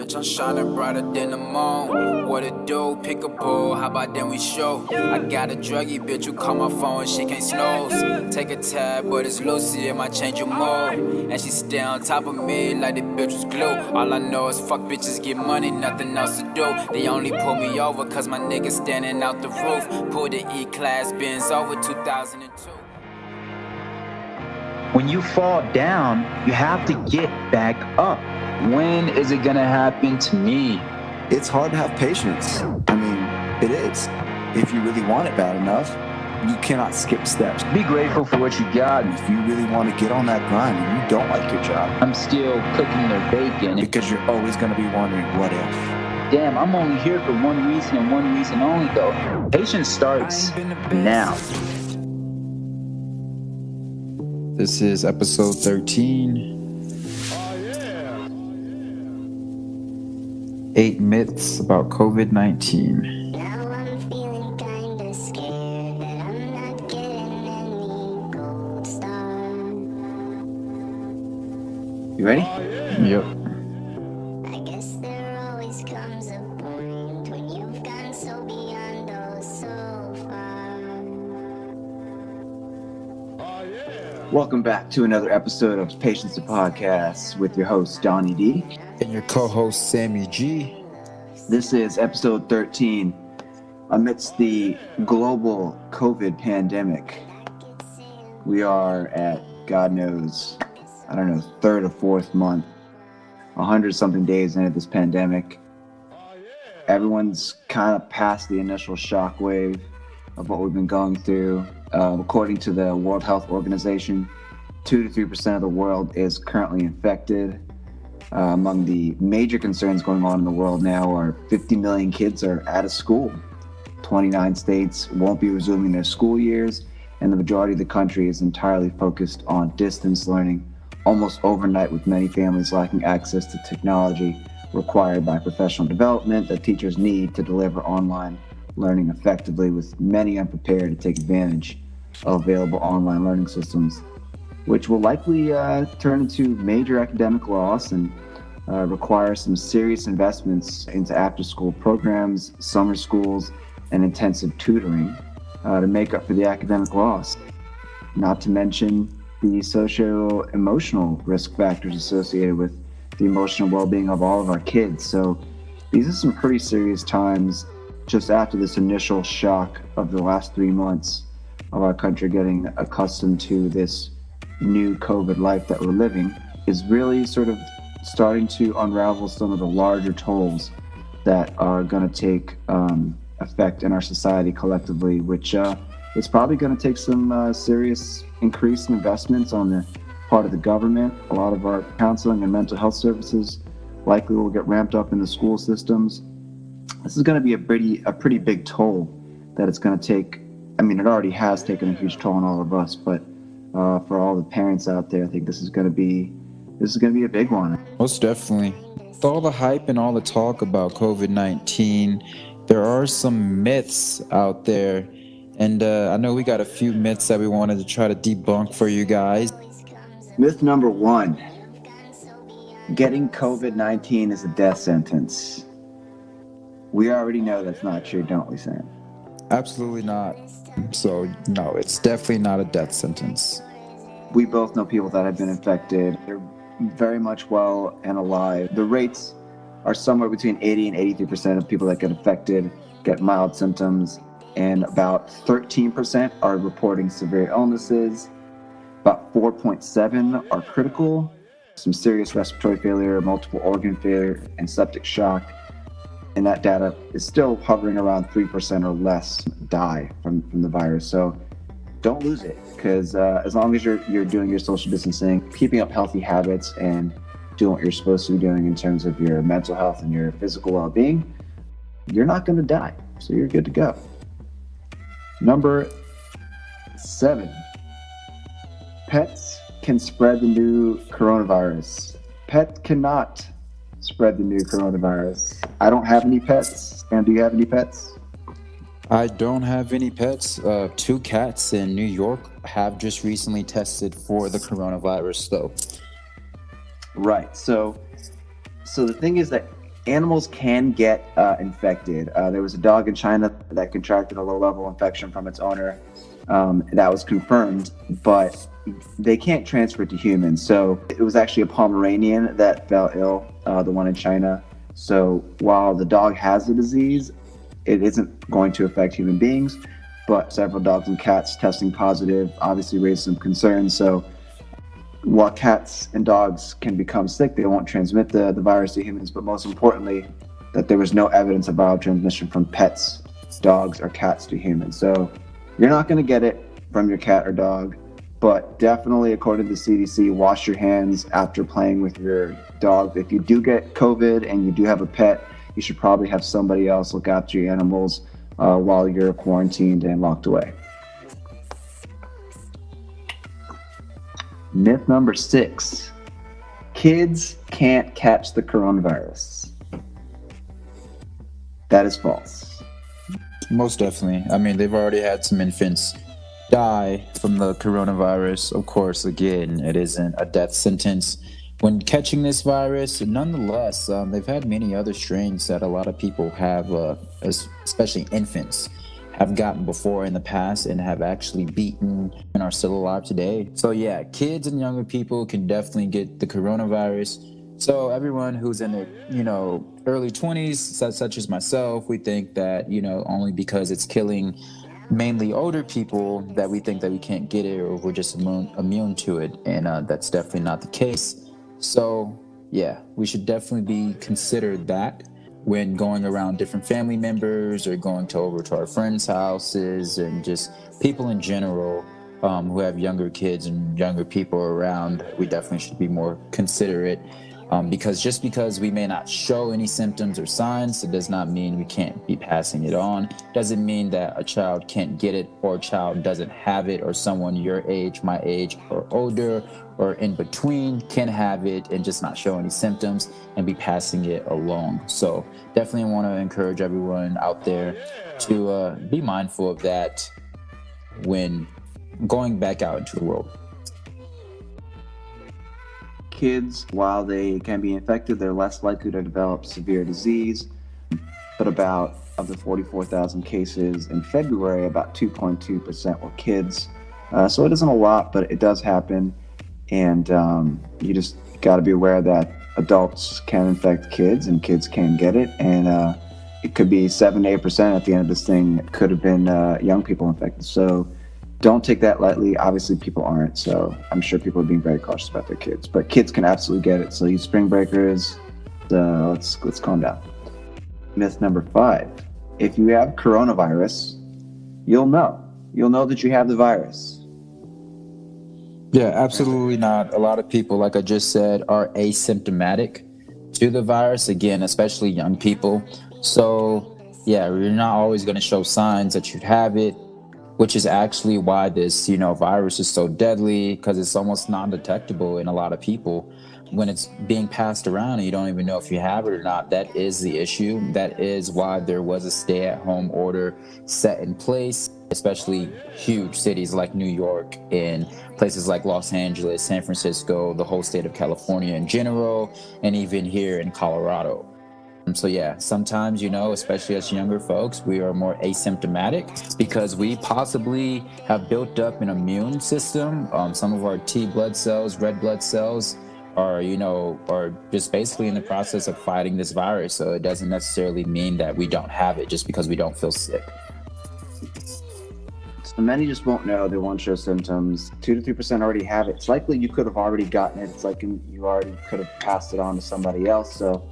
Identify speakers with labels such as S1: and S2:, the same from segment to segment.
S1: bitch, I'm shining brighter than the moon. What it do? Pick a bowl, how about then we show? I got a druggy bitch who call my phone, she can't snooze. Take a tab, but it's Lucy, it might change your mood. And she stay on top of me like the bitch was glue. All I know is fuck bitches, get money, nothing else to do. They only pull me over cause my nigga standing out the roof. Pulled the E-Class Benz over 2002.
S2: When you fall down, you have to get back up. When is it gonna happen to me?
S3: It's hard to have patience. I mean, it is. If you really want it bad enough, you cannot skip steps.
S2: Be grateful for what you got.
S3: If you really want to get on that grind and you don't like your job,
S2: I'm still cooking their bacon.
S3: Because you're always gonna be wondering, what if?
S2: Damn, I'm only here for one reason and one reason only though. Patience starts now.
S4: This is episode 13. 8 myths about COVID-19.
S5: Now I'm feeling kinda scared that I'm not getting any gold star.
S2: You ready?
S4: Yep.
S5: I guess there always comes a point when you've gone so beyond or so far.
S2: Welcome back to another episode of Patience the Podcast with your host, Donny D.
S4: And your co-host, Sammie G.
S2: This is episode 13. Amidst the global COVID pandemic, we are at, God knows, I don't know, third or fourth month, 100-something days into this pandemic. Everyone's kind of past the initial shockwave of what we've been going through. According to the World Health Organization, 2 to 3% of the world is currently infected. Among the major concerns going on in the world now are 50 million kids are out of school. 29 states won't be resuming their school years, and the majority of the country is entirely focused on distance learning, almost overnight, with many families lacking access to technology required by professional development that teachers need to deliver online learning effectively, with many unprepared to take advantage of available online learning systems, which will likely turn into major academic loss and require some serious investments into after-school programs, summer schools, and intensive tutoring to make up for the academic loss. Not to mention the socio-emotional risk factors associated with the emotional well-being of all of our kids. So these are some pretty serious times just after this initial shock of the last 3 months of our country getting accustomed to this new COVID life that we're living, is really sort of starting to unravel some of the larger tolls that are going to take effect in our society collectively, which is probably going to take some serious increased investments on the part of the government. A lot of our counseling and mental health services likely will get ramped up in the school systems. This is going to be a pretty big toll that it's going to take. I mean, it already has taken a huge toll on all of us, but for all the parents out there, I think this is going to be a big one.
S4: Most definitely. With all the hype and all the talk about COVID-19, there are some myths out there. And I know we got a few myths that we wanted to try to debunk for you guys.
S2: Myth number 1. Getting COVID-19 is a death sentence. We already know that's not true, don't we, Sam?
S4: Absolutely not. So, no, it's definitely not a death sentence.
S2: We both know people that have been infected. They're very much well and alive. The rates are somewhere between 80 and 83% of people that get affected get mild symptoms, and about 13% are reporting severe illnesses. About 4.7 are critical, some serious respiratory failure, multiple organ failure, and septic shock. And that data is still hovering around 3% or less die from the virus. So don't lose it, because as long as you're doing your social distancing, keeping up healthy habits, and doing what you're supposed to be doing in terms of your mental health and your physical well-being, you're not going to die. So you're good to go. Number 7. Pets can spread the new coronavirus. Pets cannot spread the new coronavirus. I don't have any pets. And do you have any pets?
S4: I don't have any pets. 2 cats in New York have just recently tested for the coronavirus, though.
S2: Right. So the thing is that animals can get infected. There was a dog in China that contracted a low-level infection from its owner. That was confirmed, but they can't transfer it to humans. So it was actually a Pomeranian that fell ill, the one in China. So while the dog has the disease, it isn't going to affect human beings, but several dogs and cats testing positive obviously raised some concerns. So while cats and dogs can become sick, they won't transmit the virus to humans, but most importantly, that there was no evidence of viral transmission from pets, dogs, or cats to humans. So you're not going to get it from your cat or dog, but definitely, according to the CDC, wash your hands after playing with your dog. If you do get COVID and you do have a pet, you should probably have somebody else look after your animals while you're quarantined and locked away. Myth number 6, kids can't catch the coronavirus. That is false.
S4: Most definitely. I mean, they've already had some infants die from the coronavirus. Of course, again, it isn't a death sentence when catching this virus. Nonetheless, they've had many other strains that a lot of people have, especially infants, have gotten before in the past and have actually beaten and are still alive today. So yeah, kids and younger people can definitely get the coronavirus. So everyone who's in their, early 20s, such as myself, we think that, only because it's killing mainly older people that we think that we can't get it or we're just immune to it. And that's definitely not the case. So yeah, we should definitely be considered that when going around different family members or going over to our friends' houses and just people in general who have younger kids and younger people around. We definitely should be more considerate because just because we may not show any symptoms or signs, it does not mean we can't be passing it on. Doesn't mean that a child can't get it or a child doesn't have it or someone your age, my age, or older or in between can have it and just not show any symptoms and be passing it along. So definitely want to encourage everyone out there to be mindful of that when going back out into the world.
S2: Kids, while they can be infected, they're less likely to develop severe disease. But of the 44,000 cases in February, about 2.2% were kids. So it isn't a lot, but it does happen. And you just got to be aware that adults can infect kids and kids can get it. And it could be 7 to 8% at the end of this thing. It could have been young people infected. So don't take that lightly. Obviously, people aren't. So I'm sure people are being very cautious about their kids. But kids can absolutely get it. So you spring breakers, let's calm down. Myth number 5. If you have coronavirus, you'll know. You'll know that you have the virus.
S4: Yeah, absolutely not. A lot of people, like I just said, are asymptomatic to the virus, again, especially young people. So, yeah, you're not always going to show signs that you have it, which is actually why this, virus is so deadly, because it's almost non-detectable in a lot of people. When it's being passed around and you don't even know if you have it or not, that is the issue. That is why there was a stay-at-home order set in place, especially huge cities like New York and places like Los Angeles, San Francisco, the whole state of California in general, and even here in Colorado. So yeah, sometimes, especially as younger folks, we are more asymptomatic because we possibly have built up an immune system. Some of our T blood cells, red blood cells, are just basically in the process of fighting this virus. So it doesn't necessarily mean that we don't have it just because we don't feel sick.
S2: So many just won't know. They won't show symptoms. 2 to 3% already have it. It's likely you could have already gotten it. It's like you already could have passed it on to somebody else. So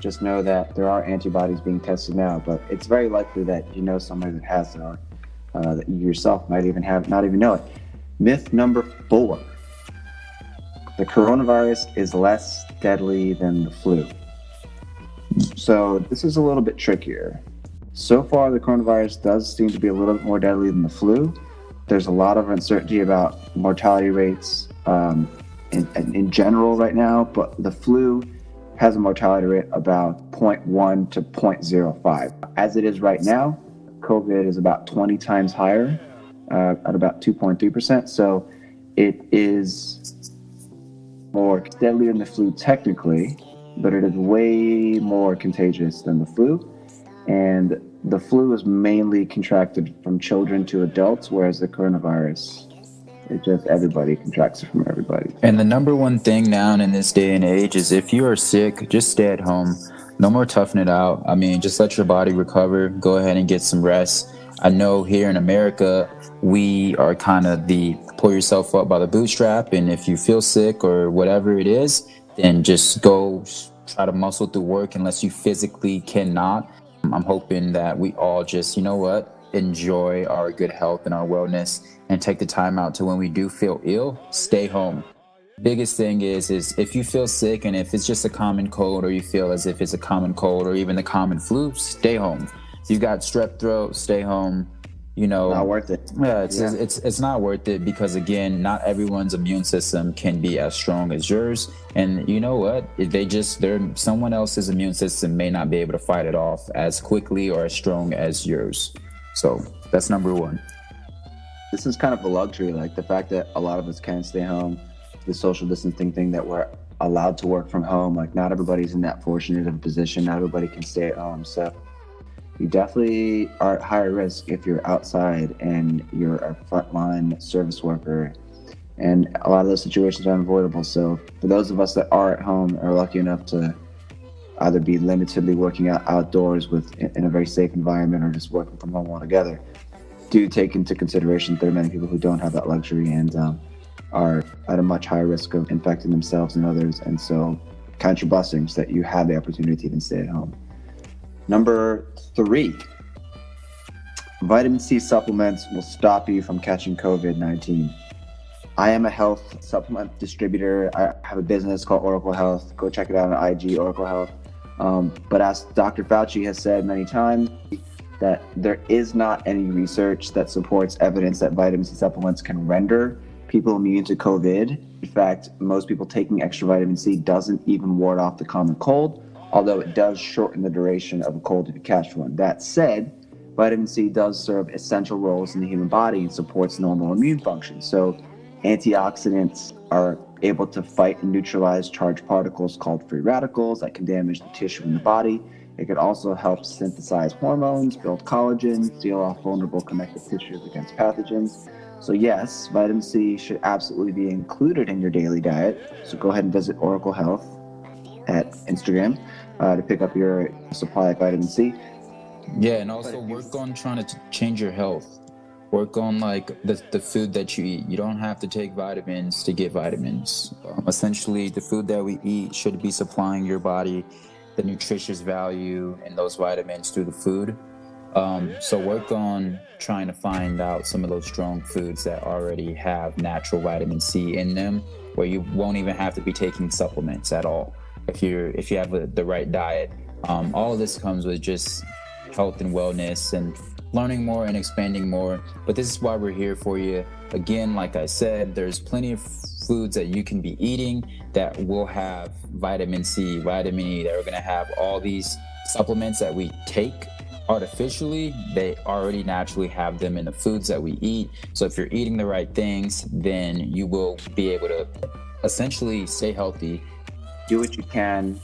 S2: just know that there are antibodies being tested now, but it's very likely that somebody that has it, or that you yourself might even not even know it. Myth number 4. The coronavirus is less deadly than the flu. So this is a little bit trickier. So far, the coronavirus does seem to be a little bit more deadly than the flu. There's a lot of uncertainty about mortality rates in general right now, but the flu has a mortality rate about 0.1 to 0.05. As it is right now, COVID is about 20 times higher, at about 2.3%. So it is more deadly than the flu technically, but it is way more contagious than the flu. And the flu is mainly contracted from children to adults, whereas the coronavirus, it just everybody contracts it from everybody.
S4: And the number one thing now in this day and age is if you are sick, just stay at home. No more toughing it out. I mean, just let your body recover. Go ahead and get some rest. I know here in America, we are kind of the pull yourself up by the bootstrap. And if you feel sick or whatever it is, then just go try to muscle through work unless you physically cannot. I'm hoping that we all just, you know what, enjoy our good health and our wellness and take the time out to when we do feel ill, stay home. Biggest thing is if you feel sick and if it's just a common cold or you feel as if it's a common cold or even the common flu, stay home. If you got strep throat, stay home. You know,
S2: Not worth it.
S4: Yeah, it's not worth it because again, not everyone's immune system can be as strong as yours. And you know what? Someone else's immune system may not be able to fight it off as quickly or as strong as yours. So that's number one.
S2: This is kind of a luxury, like the fact that a lot of us can stay home, the social distancing thing that we're allowed to work from home. Like not everybody's in that fortunate of a position. Not everybody can stay at home. So you definitely are at higher risk if you're outside and you're a frontline service worker. And a lot of those situations are unavoidable. So for those of us that are at home are lucky enough to either be limitedly working outdoors in a very safe environment or just working from home altogether, do take into consideration there are many people who don't have that luxury and are at a much higher risk of infecting themselves and others. And so count your blessings that you have the opportunity to even stay at home. Number 3, vitamin C supplements will stop you from catching COVID-19. I am a health supplement distributor. I have a business called Oracle Health. Go check it out on IG, Oracle Health. But as Dr. Fauci has said many times, that there is not any research that supports evidence that vitamin C supplements can render people immune to COVID. In fact, most people taking extra vitamin C doesn't even ward off the common cold, although it does shorten the duration of a cold if you catch one. That said, vitamin C does serve essential roles in the human body and supports normal immune function. So antioxidants are able to fight and neutralize charged particles called free radicals that can damage the tissue in the body. It could also help synthesize hormones, build collagen, seal off vulnerable connective tissues against pathogens. So yes, vitamin C should absolutely be included in your daily diet. So go ahead and visit Oracle Health at Instagram to pick up your supply of vitamin C.
S4: Yeah, and also work on trying to change your health. Work on like the food that you eat. You don't have to take vitamins to get vitamins. Essentially, the food that we eat should be supplying your body the nutritious value in those vitamins through the food. So work on trying to find out some of those strong foods that already have natural vitamin C in them, where you won't even have to be taking supplements at all if you have the right diet. All of this comes with just health and wellness and learning more and expanding more. But this is why we're here for you. Again, like I said, there's plenty of foods that you can be eating that will have vitamin C, vitamin E, that are going to have all these supplements that we take artificially. They already naturally have them in the foods that we eat. So if you're eating the right things, then you will be able to essentially stay healthy.
S2: Do what you can,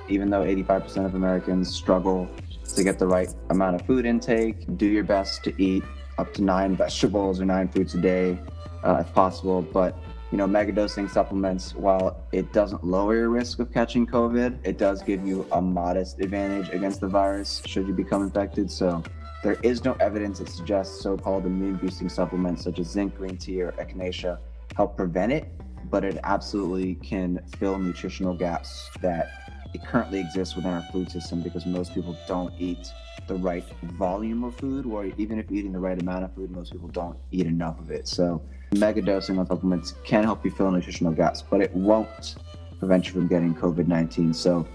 S2: even though 85% of Americans struggle to get the right amount of food intake. Do your best to eat up to 9 vegetables or 9 fruits a day if possible. But megadosing supplements, while it doesn't lower your risk of catching COVID, it does give you a modest advantage against the virus should you become infected. So there is no evidence that suggests so-called immune boosting supplements such as zinc, green tea, or echinacea help prevent it, but it absolutely can fill nutritional gaps that it currently exists within our food system because most people don't eat the right volume of food, or even if you're eating the right amount of food, most people don't eat enough of it. So mega dosing on supplements can help you fill nutritional gaps, but it won't prevent you from getting COVID-19. So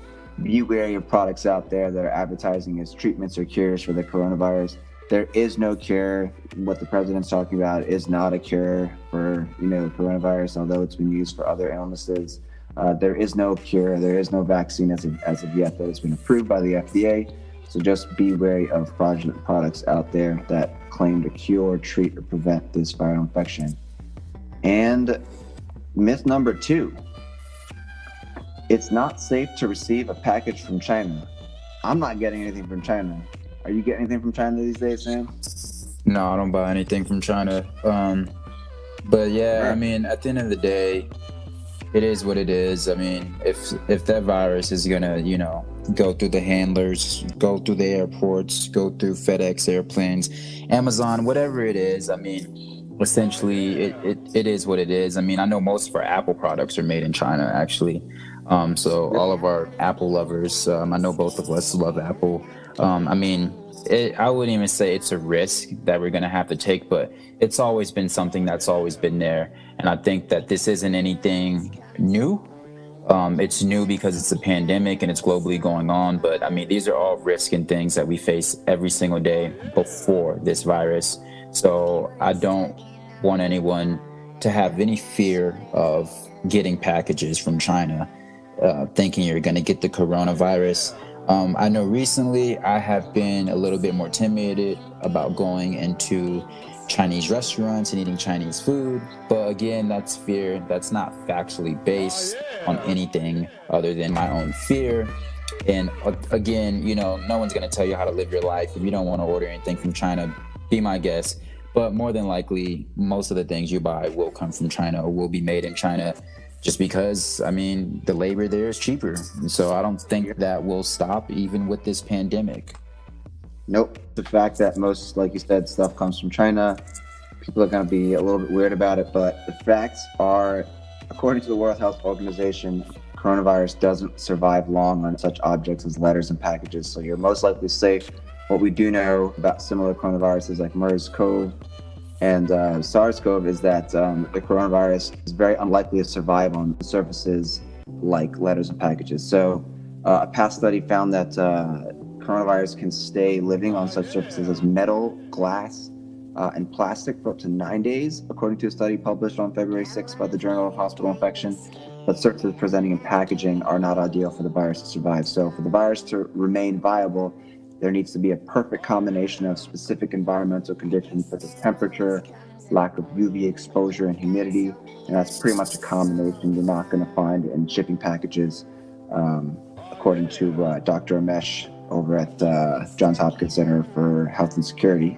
S2: be wary of products out there that are advertising as treatments or cures for the coronavirus. There is no cure. What the president's talking about is not a cure for coronavirus, although it's been used for other illnesses. There is no cure. There is no vaccine as of yet that has been approved by the FDA. So just be wary of fraudulent products out there that claim to cure, treat, or prevent this viral infection. And myth number 2, It's not safe to receive a package from China. I'm not getting anything from China. Are you getting anything from China these days, Sam?
S4: No, I don't buy anything from China. But yeah, I
S2: Right.
S4: mean, at the end of the day, it is what it is. I mean, if that virus is gonna, go through the handlers, go through the airports, go through FedEx airplanes, Amazon, whatever it is, I mean, essentially it is what it is. I mean, I know most of our Apple products are made in China, actually. So all of our Apple lovers, I know both of us love Apple. I mean, I wouldn't even say it's a risk that we're going to have to take, but it's always been something that's always been there. And I think that this isn't anything new. It's new because it's a pandemic and it's globally going on. But I mean, these are all risks and things that we face every single day before this virus. So I don't want anyone to have any fear of getting packages from China, thinking you're going to get the coronavirus. I know recently I have been a little bit more timid about going into Chinese restaurants and eating Chinese food. But again, that's fear. That's not factually based on anything other than my own fear. And again, no one's going to tell you how to live your life. If you don't want to order anything from China, be my guest. But more than likely, most of the things you buy will come from China or will be made in China, just because, I mean, the labor there is cheaper. And so I don't think that will stop even with this pandemic.
S2: Nope. The fact that most, like you said, stuff comes from China, people are going to be a little bit weird about it. But the facts are, according to the World Health Organization, coronavirus doesn't survive long on such objects as letters and packages. So you're most likely safe. What we do know about similar coronaviruses like MERS-CoV and SARS-CoV is that the coronavirus is very unlikely to survive on surfaces like letters and packages. So a past study found that coronavirus can stay living on such surfaces as metal, glass, and plastic for up to 9 days, according to a study published on February 6th by the Journal of Hospital Infection. But surfaces presenting in packaging are not ideal for the virus to survive. So for the virus to remain viable, there needs to be a perfect combination of specific environmental conditions such as temperature, lack of UV exposure, and humidity. And that's pretty much a combination you're not going to find in shipping packages, according to Dr. Amesh over at Johns Hopkins Center for Health and Security.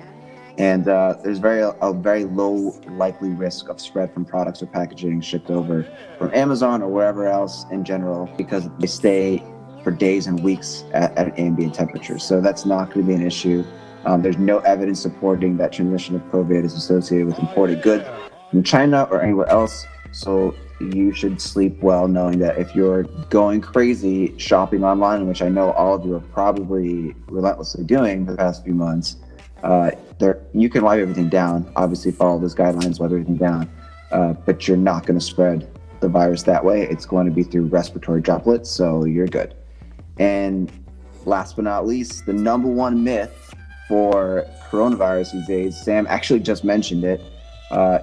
S2: And there's a very low likely risk of spread from products or packaging shipped over from Amazon or wherever else in general, because they stay for days and weeks at an ambient temperature. So that's not going to be an issue. There's no evidence supporting that transmission of COVID is associated with imported goods from China or anywhere else. So you should sleep well knowing that if you're going crazy shopping online, which I know all of you are probably relentlessly doing for the past few months, you can wipe everything down. Obviously, follow those guidelines, wipe everything down. But you're not going to spread the virus that way. It's going to be through respiratory droplets, so you're good. And last but not least, the number one myth for coronavirus these days, Sam actually just mentioned it.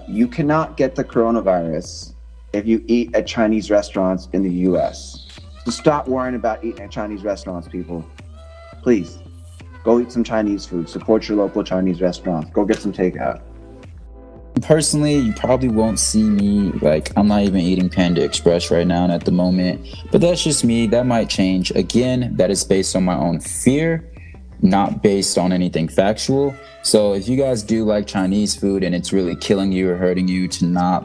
S2: You cannot get the coronavirus if you eat at Chinese restaurants in the US. So stop worrying about eating at Chinese restaurants, people. Please. Go eat some Chinese food. Support your local Chinese restaurants. Go get some takeout.
S4: Personally, you probably won't see me, I'm not even eating Panda Express right now and at the moment. But that's just me. That might change. Again, that is based on my own fear, not based on anything factual. So if you guys do like Chinese food and it's really killing you or hurting you to not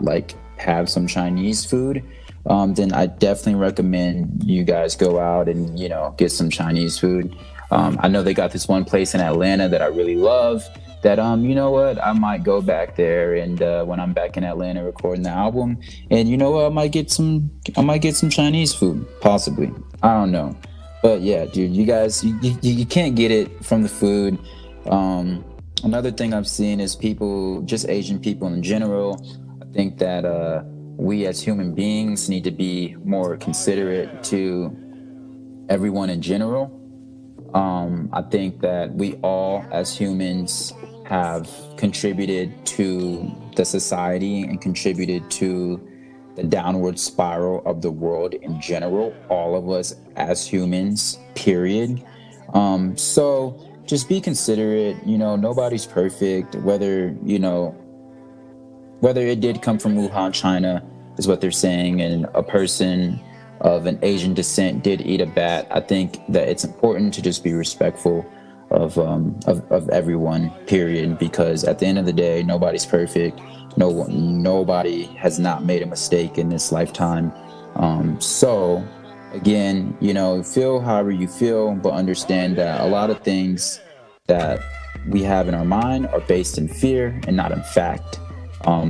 S4: have some Chinese food, then I definitely recommend you guys go out and, get some Chinese food. I know they got this one place in Atlanta that I really love that, you know what, I might go back there and when I'm back in Atlanta recording the album, and you know what, I might get some Chinese food, possibly. I don't know. But yeah, dude, you guys, you can't get it from the food. Another thing I've seen is people, just Asian people in general, I think that we as human beings need to be more considerate to everyone in general. I think that we all, as humans, have contributed to the society and contributed to the downward spiral of the world in general. All of us as humans, period. So just be considerate. Nobody's perfect. Whether it did come from Wuhan, China, is what they're saying, and a person of an Asian descent did eat a bat, I think that it's important to just be respectful of everyone, period, because at the end of the day, nobody's perfect. Nobody has not made a mistake in this lifetime. So again, feel however you feel, but understand that a lot of things that we have in our mind are based in fear and not in fact.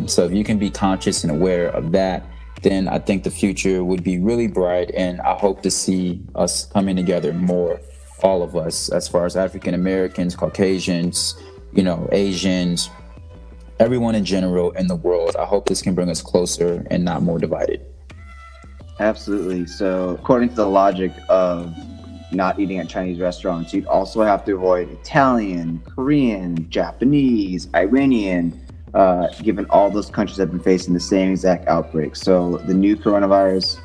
S4: So if you can be conscious and aware of that, then I think the future would be really bright, and I hope to see us coming together more, all of us, as far as African Americans, Caucasians, Asians, everyone in general in the world. I hope this can bring us closer and not more divided.
S2: Absolutely. So according to the logic of not eating at Chinese restaurants, you'd also have to avoid Italian, Korean, Japanese, Iranian, given all those countries have been facing the same exact outbreak. So the new coronavirus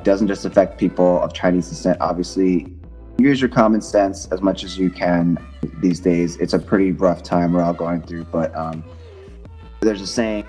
S2: doesn't just affect people of Chinese descent. Obviously, use your common sense as much as you can these days. It's a pretty rough time we're all going through, but there's a saying,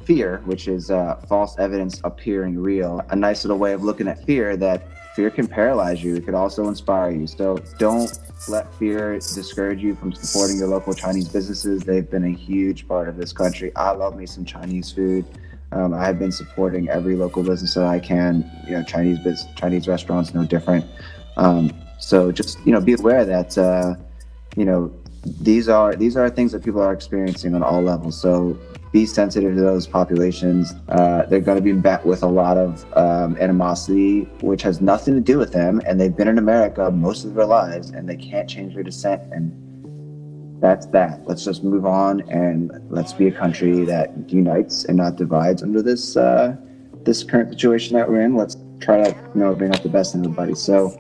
S2: fear, which is false evidence appearing real. A nice little way of looking at fear, that fear can paralyze you. It could also inspire you. So don't let fear discourage you from supporting your local Chinese businesses. They've been a huge part of this country. I love me some Chinese food. I have been supporting every local business that I can. Chinese restaurants, no different. So just be aware that these are things that people are experiencing on all levels. So be sensitive to those populations. They're going to be met with a lot of animosity, which has nothing to do with them, and they've been in America most of their lives, and they can't change their descent, and that's that. Let's just move on, and let's be a country that unites and not divides under this current situation that we're in. Let's try to bring out the best in everybody. So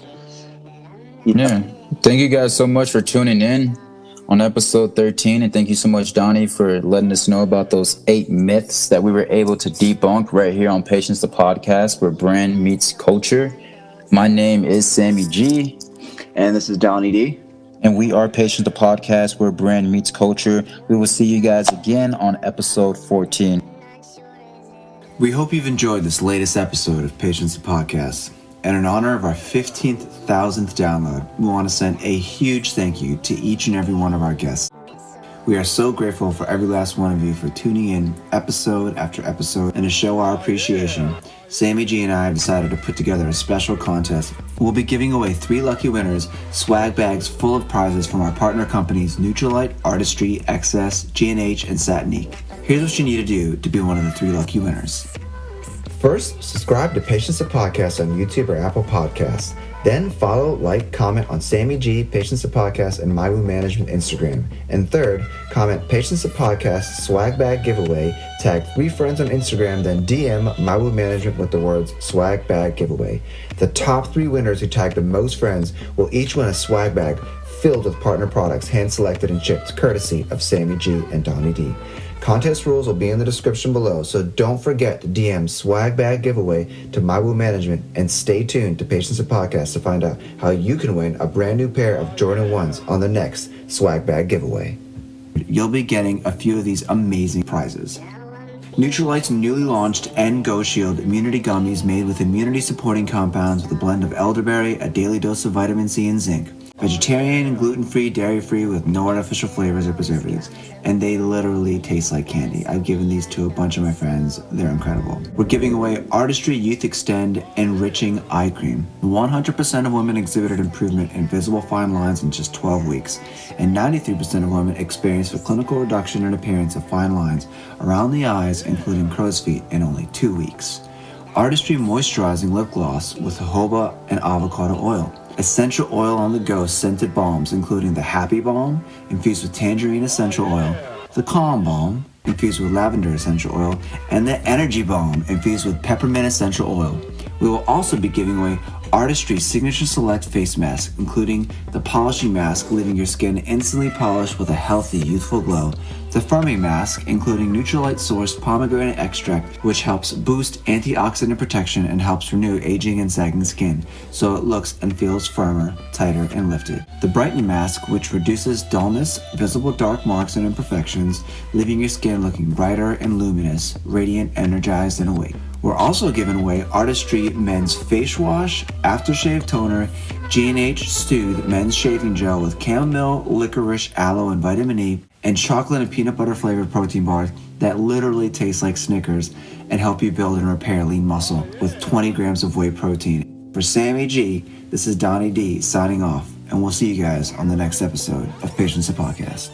S4: thank you guys so much for tuning in on episode 13, and thank you so much, Donny, for letting us know about those 8 myths that we were able to debunk right here on Patience the Podcast, where brand meets culture. My name is Sammie G.
S2: And this is Donny D.
S4: And we are Patience the Podcast, where brand meets culture. We will see you guys again on episode 14.
S3: We hope you've enjoyed this latest episode of Patience the Podcast. And in honor of our 15,000th download, we want to send a huge thank you to each and every one of our guests. We are so grateful for every last one of you for tuning in episode after episode. And to show our appreciation, Sammie G and I have decided to put together a special contest. We'll be giving away 3 lucky winners swag bags full of prizes from our partner companies Nutrilite, Artistry, XS, G&H, and Satinique. Here's what you need to do to be one of the 3 lucky winners.
S6: First, subscribe to Patience the Podcast on YouTube or Apple Podcasts. Then follow, like, comment on Sammie G, Patience the Podcast, and My Woo Management Instagram. And third, comment Patience the Podcast swag bag giveaway, tag 3 friends on Instagram, then DM My Woo Management with the words swag bag giveaway. The top 3 winners who tag the most friends will each win a swag bag filled with partner products, hand-selected and shipped, courtesy of Sammie G and Donny D. Contest rules will be in the description below, so don't forget to DM swag bag giveaway to My Woo Management, and stay tuned to Patience the Podcast to find out how you can win a brand new pair of Jordan 1s on the next swag bag giveaway.
S3: You'll be getting a few of these amazing prizes. Nutrilite's newly launched Go Shield Immunity Gummies made with immunity-supporting compounds with a blend of elderberry, a daily dose of vitamin C, and zinc. Vegetarian and gluten-free, dairy-free with no artificial flavors or preservatives. And they literally taste like candy. I've given these to a bunch of my friends. They're incredible. We're giving away Artistry Youth Extend Enriching Eye Cream. 100% of women exhibited improvement in visible fine lines in just 12 weeks. And 93% of women experienced a clinical reduction in appearance of fine lines around the eyes, including crow's feet, in only 2 weeks. Artistry Moisturizing Lip Gloss with jojoba and avocado oil. Essential oil on the go scented balms, including the Happy Balm, infused with Tangerine essential oil, the Calm Balm, infused with Lavender essential oil, and the Energy Balm, infused with Peppermint essential oil. We will also be giving away Artistry Signature Select Face Mask, including the Polishing Mask, leaving your skin instantly polished with a healthy, youthful glow. The Firming Mask, including Nutrilite-sourced pomegranate extract, which helps boost antioxidant protection and helps renew aging and sagging skin, so it looks and feels firmer, tighter, and lifted. The Brighten Mask, which reduces dullness, visible dark marks, and imperfections, leaving your skin looking brighter and luminous, radiant, energized, and awake. We're also giving away Artistry Men's Face Wash, Aftershave Toner, G&H Soothe Men's Shaving Gel with chamomile, licorice, aloe, and vitamin E, and chocolate and peanut butter flavored protein bars that literally taste like Snickers and help you build and repair lean muscle with 20 grams of whey protein. For Sammie G, this is Donny D signing off, and we'll see you guys on the next episode of Patience the Podcast.